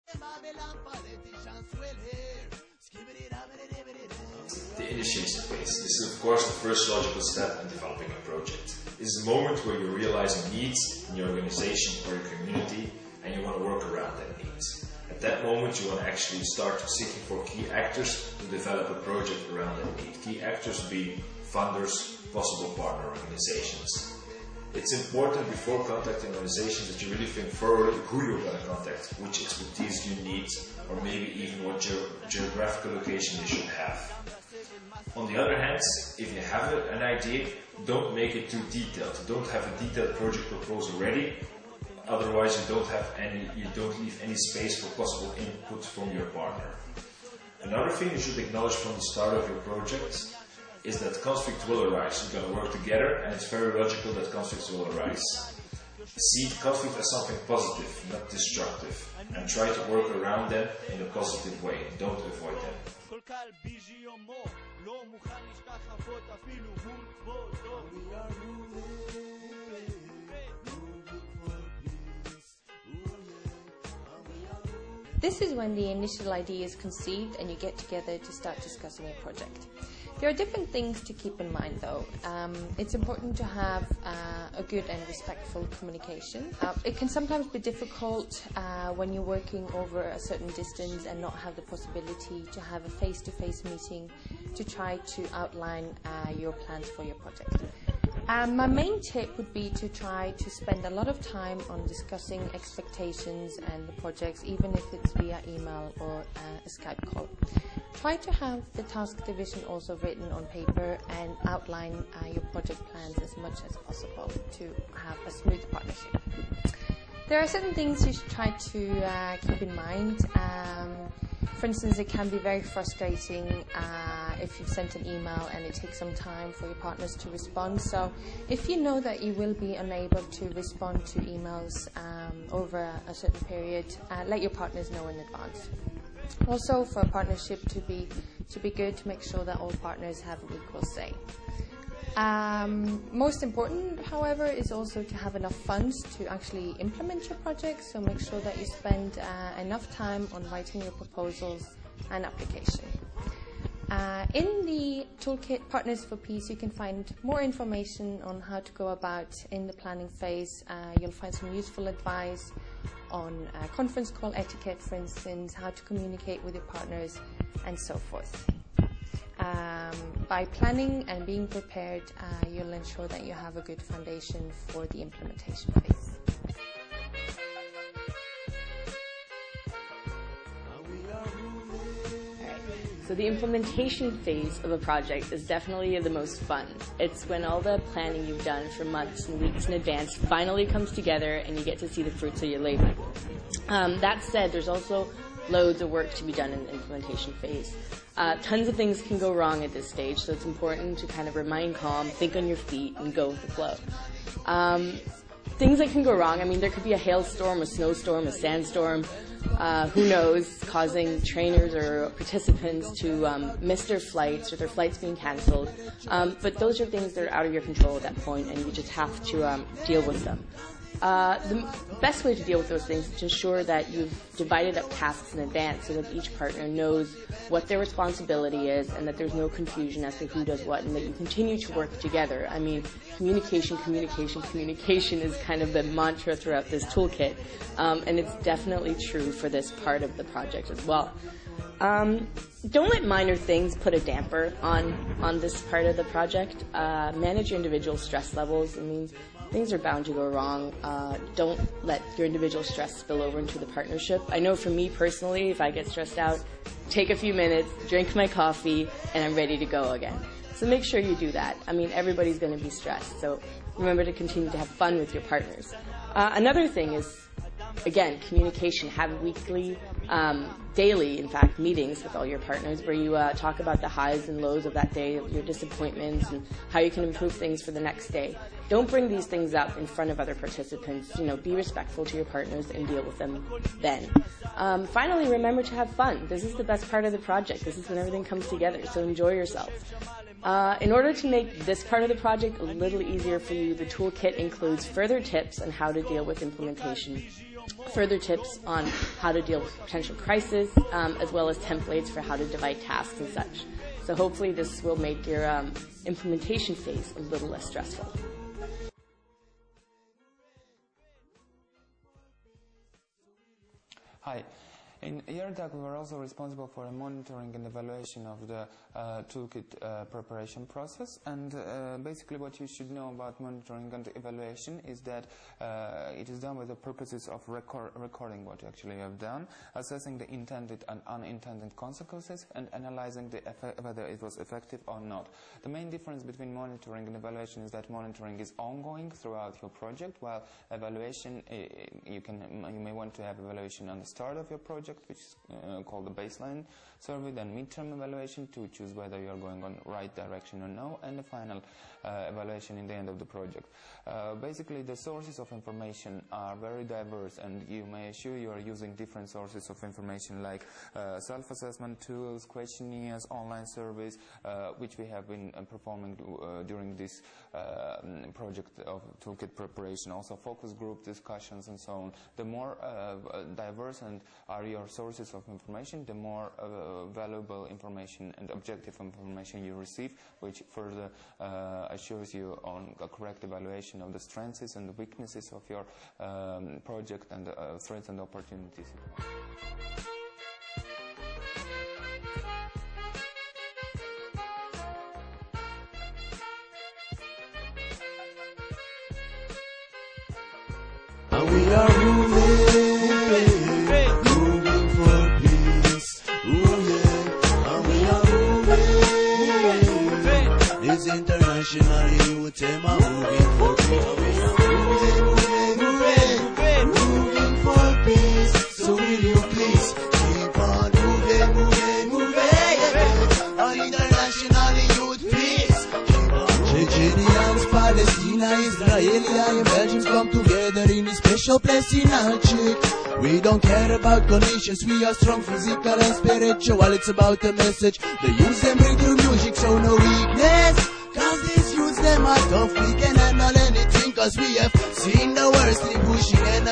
The initiation phase. This is of course the first logical step in developing a project. This is a moment where you're realizing needs in your organization or your community and you want to work around that needs. At that moment you want to actually start seeking for key actors to develop a project around that need. Key actors being funders, possible partner organizations. It's important before contacting organizations that you really think thoroughly who you're going to contact, which expertise you need, or maybe even what geographical location you should have. On the other hand, if you have an idea, don't make it too detailed. Don't have a detailed project proposal ready. Otherwise, you don't leave any space for possible input from your partner. Another thing you should acknowledge from the start of your project is that conflict will arise. You're going to work together, and it's very logical that conflicts will arise. See conflict as something positive, not destructive, and try to work around them in a positive way. Don't avoid them. This is when the initial idea is conceived and you get together to start discussing a project. There are different things to keep in mind though. It's important to have a good and respectful communication. It can sometimes be difficult when you're working over a certain distance and not have the possibility to have a face-to-face meeting to try to outline your plans for your project. My main tip would be to try to spend a lot of time on discussing expectations and the projects, even if it's via email or a Skype call. Try to have the task division also written on paper and outline your project plans as much as possible to have a smooth partnership. There are certain things you should try to keep in mind. For instance, it can be very frustrating if you've sent an email and it takes some time for your partners to respond. So if you know that you will be unable to respond to emails over a certain period, let your partners know in advance. Also, for a partnership to be good, to make sure that all partners have an equal say. Most important, however, is also to have enough funds to actually implement your project, so make sure that you spend enough time on writing your proposals and application. In the toolkit Partners for Peace, you can find more information on how to go about in the planning phase. You'll find some useful advice on conference call etiquette, for instance, how to communicate with your partners, and so forth. By planning and being prepared, you'll ensure that you have a good foundation for the implementation phase. So the implementation phase of a project is definitely the most fun. It's when all the planning you've done for months and weeks in advance finally comes together and you get to see the fruits of your labor. That said, there's also loads of work to be done in the implementation phase. Tons of things can go wrong at this stage, so it's important to kind of remain calm, think on your feet, and go with the flow. Things that can go wrong, I mean, there could be a hailstorm, a snowstorm, a sandstorm, who knows, causing trainers or participants to miss their flights or their flights being cancelled. But those are things that are out of your control at that point, and you just have to deal with them. The best way to deal with those things is to ensure that you've divided up tasks in advance so that each partner knows what their responsibility is and that there's no confusion as to who does what, and that you continue to work together. I mean, communication is kind of the mantra throughout this toolkit, and it's definitely true for this part of the project as well. Don't let minor things put a damper on this part of the project. Manage your individual stress levels. I mean, things are bound to go wrong. Don't let your individual stress spill over into the partnership. I know for me personally, if I get stressed out, take a few minutes, drink my coffee, and I'm ready to go again. So make sure you do that. I mean, everybody's going to be stressed, so remember to continue to have fun with your partners. Another thing is, again, communication. Have weekly, daily, in fact, meetings with all your partners where you talk about the highs and lows of that day, your disappointments, and how you can improve things for the next day. Don't bring these things up in front of other participants. You know, be respectful to your partners and deal with them then. Finally, remember to have fun. This is the best part of the project. This is when everything comes together, so enjoy yourself. In order to make this part of the project a little easier for you, the toolkit includes further tips on how to deal with implementation. further tips on how to deal with potential crisis, as well as templates for how to divide tasks and such. So hopefully this will make your implementation phase a little less stressful. Hi. In ERDAC, we were also responsible for the monitoring and evaluation of the toolkit preparation process. And basically what you should know about monitoring and evaluation is that it is done with the purposes of recording what you actually have done, assessing the intended and unintended consequences, and analyzing whether it was effective or not. The main difference between monitoring and evaluation is that monitoring is ongoing throughout your project, while evaluation, you may want to have evaluation on the start of your project, which is called the baseline survey, then midterm evaluation to choose whether you are going on the right direction or no, and the final evaluation in the end of the project. Basically, the sources of information are very diverse, and you may assure you are using different sources of information like self-assessment tools, questionnaires, online surveys, which we have been performing during this project of toolkit preparation, also focus group discussions and so on. The more diverse and are your sources of information, the more valuable information and objective information you receive, which further assures you on a correct evaluation of the strengths and the weaknesses of your project and threats and opportunities. And we are moving for peace. Ooh, yeah. And we are moving. It's internationally youth them are moving for peace. Moving for peace. So will you please keep on moving. And internationally youth peace. Chechenians, Palestina, Israel, and Belgians come together in a special place in our cheek. We don't care about conditions, we are strong, physical and spiritual. It's about the message, the youth them bring through music, so no weakness. Cause these youths them are tough, we can handle anything, cause we have seen the worst in pushing and